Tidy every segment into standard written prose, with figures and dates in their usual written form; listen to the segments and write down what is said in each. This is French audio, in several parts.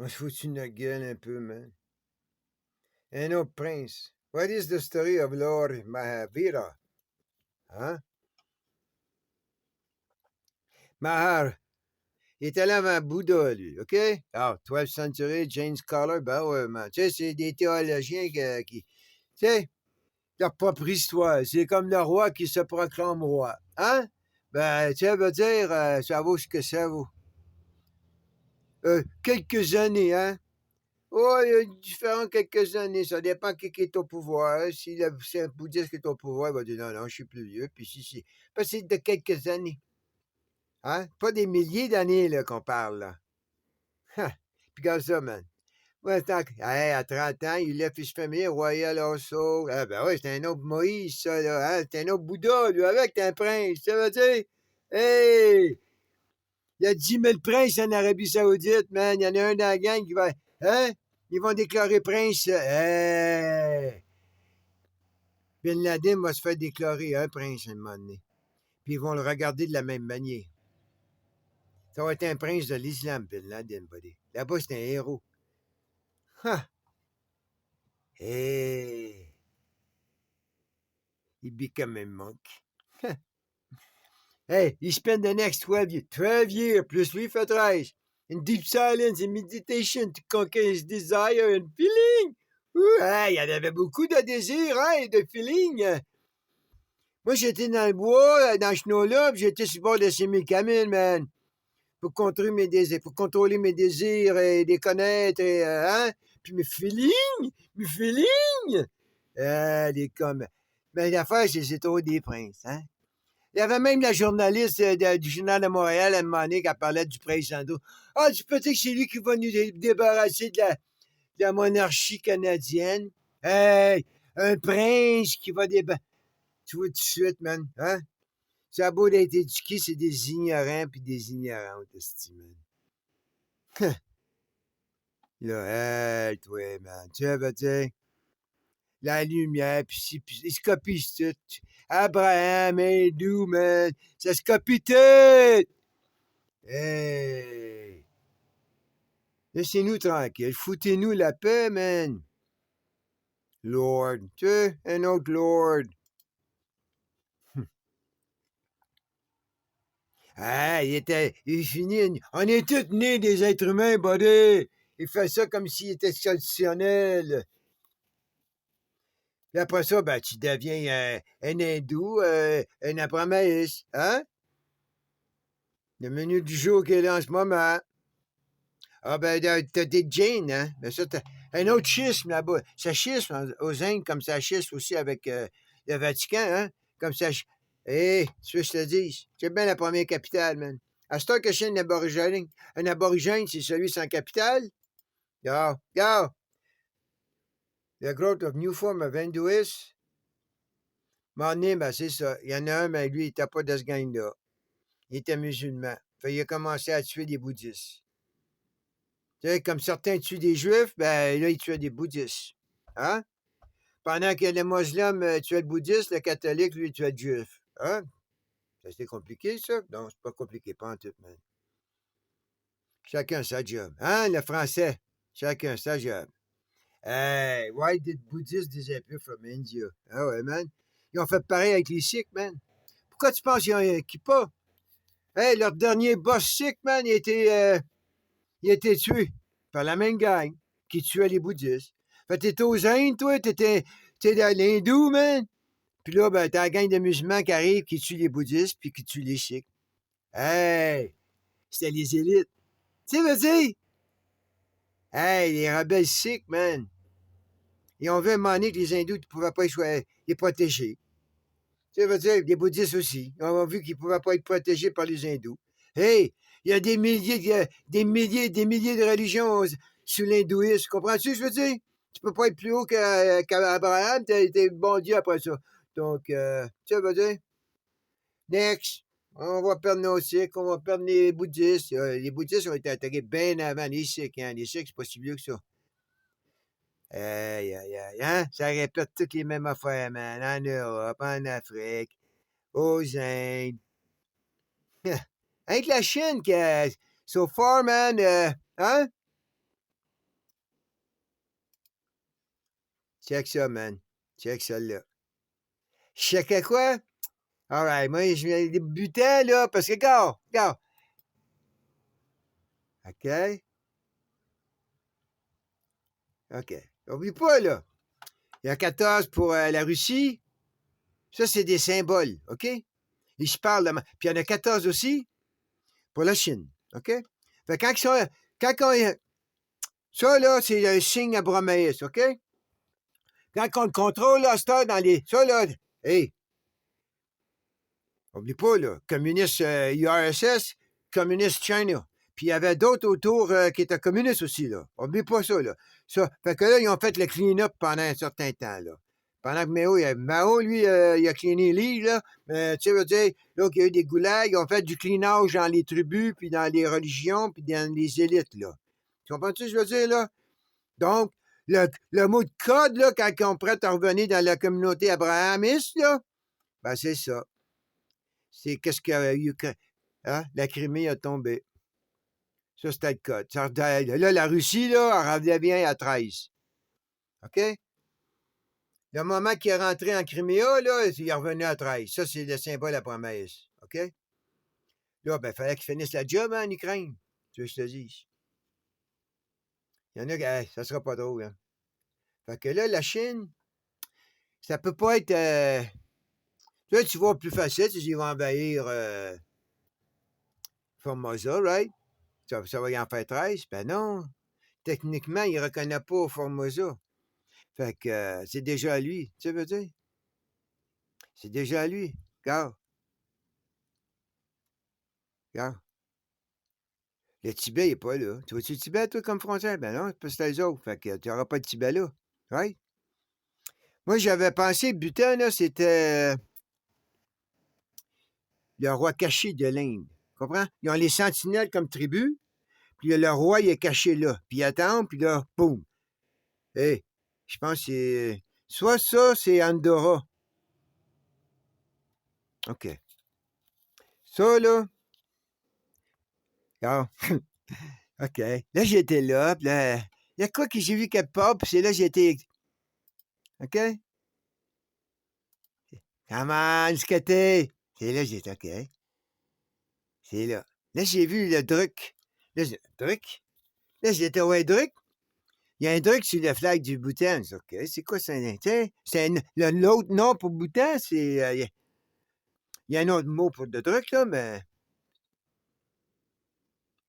On se fout de notre gueule un peu, man. Un autre prince. What is the story of Lord Mahavira? Hein? Mahar. Il était là avant Bouddha, lui, OK? Ah, 12th century, James Scholar, ben ouais, man. Tu sais, c'est des théologiens qui tu sais, leur propre histoire. C'est comme le roi qui se proclame roi. Hein? Ben, ça veut dire, ça vaut ce que ça vaut. Quelques années, hein? Oh, il y a différent quelques années. Ça dépend qui est au pouvoir. Si c'est un bouddhiste qui est au pouvoir, il va dire non, non, je suis plus vieux. Puis si. Parce que c'est de quelques années. Hein? Pas des milliers d'années là, qu'on parle, là. Ha! Puis comme ça, man. Ouais, hey, à 30 ans, il left his family royal also. Ah, ben oui, c'est un autre Moïse, ça, là. Hein? C'est un autre Bouddha, lui, avec, t'es un prince. Ça veut dire, hey, il y a 10 000 princes en Arabie Saoudite, man. Il y en a un dans la gang qui va, hein? Ils vont déclarer prince. Hey! Bin Laden va se faire déclarer un prince à un moment donné. Puis ils vont le regarder de la même manière. Ça va être un prince de l'islam, Bin Laden, buddy. Là-bas, c'est un héros. Ha! Hey! He become a monk. Hey, he spent the next 12 years, plus lui fait 13, in deep silence and meditation to conquer his desire and feeling. Hey, il y en avait beaucoup de désirs, hein, et de feeling. Moi, j'étais dans le bois, dans ce chenot-là, puis j'étais sur le bord de ces mécamines, man. Pour contrôler mes désirs et les connaître, et, hein? Puis mes feelings, les comme. Mais l'affaire, c'est trop des princes, hein? Il y avait même la journaliste du Journal de Montréal, à un moment donné, qui parlait du prince Sando. Ah, tu peux dire que c'est lui qui va nous débarrasser de la monarchie canadienne? Hey, un prince qui va débarrasser. Tu vois tout de suite, man, hein? Ça a beau d'être éduqué, c'est des ignorants puis des ignorantes, man. Là, hey, toi, man, tu veux dire, la lumière, puis ils se copient tout. Abraham, hindou, man, ça se copie tout! Hey! Laissez-nous tranquille, foutez-nous la paix, man! Lord, tu sais, un autre Lord. Ah, il finit, on est tous nés des êtres humains, buddy! Il fait ça comme s'il était exceptionnel. Puis après ça, ben, tu deviens un hindou, un abramaïs, hein? Le menu du jour qui est là en ce moment. Ah ben, t'as des Jains, hein? Ben ça, t'as un autre schisme là-bas. Ça schisme aux Indes comme ça schisme aussi avec le Vatican, hein? Comme ça. Hé, tu veux que je te dise? C'est bien la première capitale, man. À ce temps que je suis un aborigène, c'est celui sans capitale. Yeah, yeah. The growth of new form of Hinduism. M'en ben c'est ça. Il y en a un, mais lui, il n'était pas de ce gang-là. Il était musulman. Fait, il a commencé à tuer des bouddhistes. Tu sais, comme certains tuent des juifs, ben là, ils tuaient des bouddhistes. Hein? Pendant que les musulmans tuaient le bouddhiste, le catholique, lui, tuait le juif. Hein? C'est compliqué, ça? Non, c'est pas compliqué, pas en tout, man. Chacun sa job. Hein, le français? Chacun sa job. Hey, why did Buddhists disappear from India? Ah ouais, man. Ils ont fait pareil avec les Sikhs, man. Pourquoi tu penses qu'ils ont un kippa? Hey, leur dernier boss Sikh, man, il a été tué par la même gang qui tuait les bouddhistes. Fait que t'es aux Indes, toi, t'es dans l'hindou, man. Puis là, ben, t'as la gang de musulmans qui arrive, qui tue les bouddhistes, puis qui tue les Sikhs. Hey, c'était les élites. Tu sais, vas-y. Hey, les rebelles Sikhs, man. Ils ont vu à un moment donné que les hindous ne pouvaient pas les protéger. Ça veut dire les bouddhistes aussi. Ils ont vu qu'ils ne pouvaient pas être protégés par les hindous. Hey, il y a des milliers de religions sous l'hindouisme. Comprends-tu ce que je veux dire? Tu peux pas être plus haut qu'Abraham, t'es bon Dieu après ça. Donc, ça veut dire, next, on va perdre nos Sikhs, on va perdre les bouddhistes. Les bouddhistes ont été attaqués bien avant les Sikhs. Hein. Les Sikhs, c'est pas si vieux que ça. Aïe, aïe, aïe, hein? Ça répète toutes les mêmes affaires, man. En Europe, en Afrique, aux Indes. Avec la Chine, so far, man, hein? Check ça, man. Check celle-là. Checkais quoi? Alright, moi, je mets des butins, là, parce que, regarde. OK? OK. Oublie pas, là. Il y a 14 pour la Russie. Ça, c'est des symboles, OK? Et je parle de... Puis il y en a 14 aussi pour la Chine, OK? Fait que quand on... Ça, là, c'est un signe abramaïste, OK? Quand on le contrôle, là, c'est dans les... Ça, là... Hey! Oublie pas, là. Communiste URSS, communiste China. Puis il y avait d'autres autour qui étaient communistes aussi, là. Oublie pas ça, là. Ça, fait que là, ils ont fait le clean-up pendant un certain temps, là. Pendant que Mao, lui, il a cleané l'île, là. Tu sais, je veux dire, là, qu'il y a eu des goulags, ils ont fait du cleanage dans les tribus, puis dans les religions, puis dans les élites, là. Tu comprends-tu ce que je veux dire, là? Donc, le mot de code, là, quand on prête à revenir dans la communauté abrahamiste, là, ben c'est ça. C'est qu'est-ce qu'il y a eu, hein? La Crimée a tombé. Ça, c'était le code. Là, la Russie, là, elle revenait bien à 13. OK? Le moment qu'il est rentré en Crimée, là, il est revenu à 13. Ça, c'est le symbole à promesse. OK? Là, ben, il fallait qu'il finisse la job hein, en Ukraine. Tu veux que je te dise? Il y en a qui, hey, ça sera pas drôle, hein. Fait que là, la Chine, ça peut pas être. Là, tu vois plus facile, ils vont envahir Formosa, right? Ça va y en faire 13. Ben non. Techniquement, il ne reconnaît pas Formosa. Fait que c'est déjà à lui. Tu veux dire? C'est déjà à lui. Regarde. Regarde. Le Tibet n'est pas là. Tu vois-tu le Tibet, toi, comme frontière? Ben non, c'est parce que c'est les autres. Fait que tu n'auras pas de Tibet là. Right? Moi, j'avais pensé, Bhutan, là, c'était le roi caché de l'Inde. Comprends? Ils ont les sentinelles comme tribu, puis le roi, il est caché là. Puis il attend, puis là, boum. Hé, je pense que c'est... Soit ça, c'est Andorra. OK. Ça, là... Regarde. OK. Là, j'étais là, puis là... Il y a quoi que j'ai vu quelque part, puis c'est là que j'ai été... OK? Come on, skater! C'est là que j'étais, OK. C'est là. Là, j'ai vu le truc. Là, truc? Là, j'étais, ouais, truc. Il y a un truc sur le flag du Bhoutan. OK, c'est quoi ça? C'est l'autre nom pour Bhoutan, c'est... il y a un autre mot pour le truc, là, mais...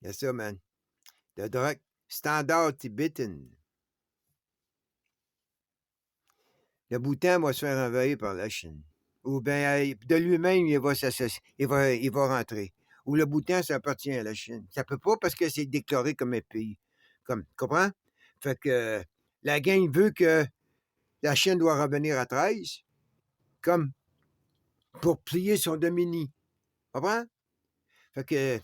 Il y a ça, man. Le truc. Standard Tibetan. Le Bhoutan va se faire envahir par la Chine. Ou bien, de lui-même, il va rentrer. Ou le Bhoutan, ça appartient à la Chine. Ça peut pas parce que c'est déclaré comme un pays. Comme, comprends? Fait que la gang veut que la Chine doit revenir à 13, comme pour plier son domini. Comprends? Fait que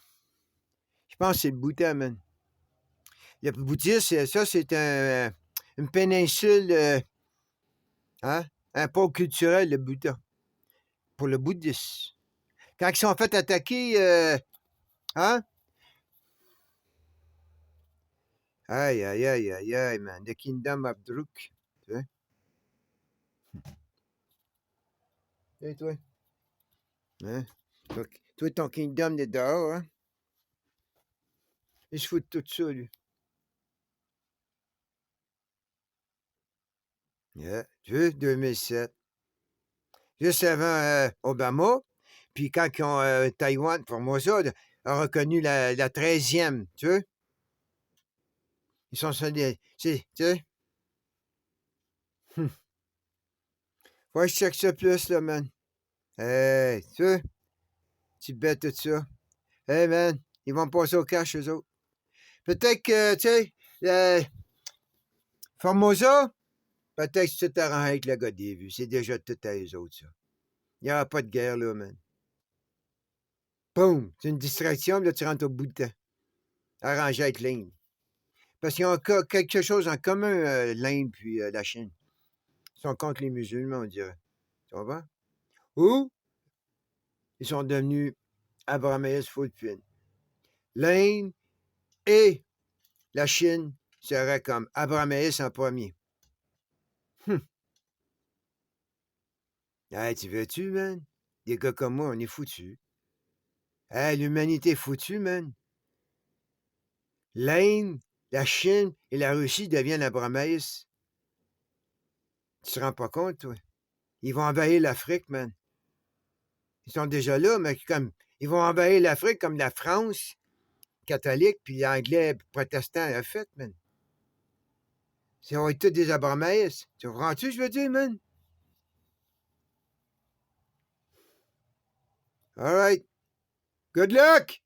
je pense que c'est le Bhoutan, man. Le bouddhisme, ça, c'est une péninsule, hein? Un pôle culturel, le Bhoutan, pour le bouddhisme. Quand ils sont fait attaquer, hein? Aïe, aïe, aïe, aïe, aïe, man. The Kingdom of Druk. Tu sais? Et toi? Hein? Toi, ton Kingdom est dehors, hein? Il se fout de tout ça, lui. Yeah. Tu vois, 2007. Juste avant Obama. Puis quand ils ont, Taïwan, pour moi, ça, a reconnu la 13e, tu vois? Ils sont soldés. Tu sais? Faut que je check ça plus, là, man. Hey, tu vois? Tu bêtes tout ça. Hey, man, ils vont passer au cash, eux autres. Peut-être que, tu sais, Formosa, peut-être que c'est tout arrangé avec le gars des vues. C'est déjà tout à eux autres, ça. Il n'y aura pas de guerre, là, man. Boum! C'est une distraction, puis là, tu rentres au bout de temps. Arrangé avec l'Inde. Parce qu'ils ont quelque chose en commun, l'Inde puis la Chine. Ils sont contre les musulmans, on dirait. Tu comprends? Ou ils sont devenus abrahamistes full pin. L'Inde et la Chine seraient comme abrahamistes en premier. Hum. Hey, tu veux-tu, man? Des gars comme moi, on est foutus. Hey, l'humanité est foutue, man. L'Inde, la Chine et la Russie deviennent la Brahmaïs. Tu te rends pas compte, toi? Ils vont envahir l'Afrique, man. Ils sont déjà là, mais comme ils vont envahir l'Afrique comme la France catholique puis l'anglais protestant a fait, man. Ils vont être tous des Abramaïs. Tu comprends-tu, je veux dire, man? All right. Good luck!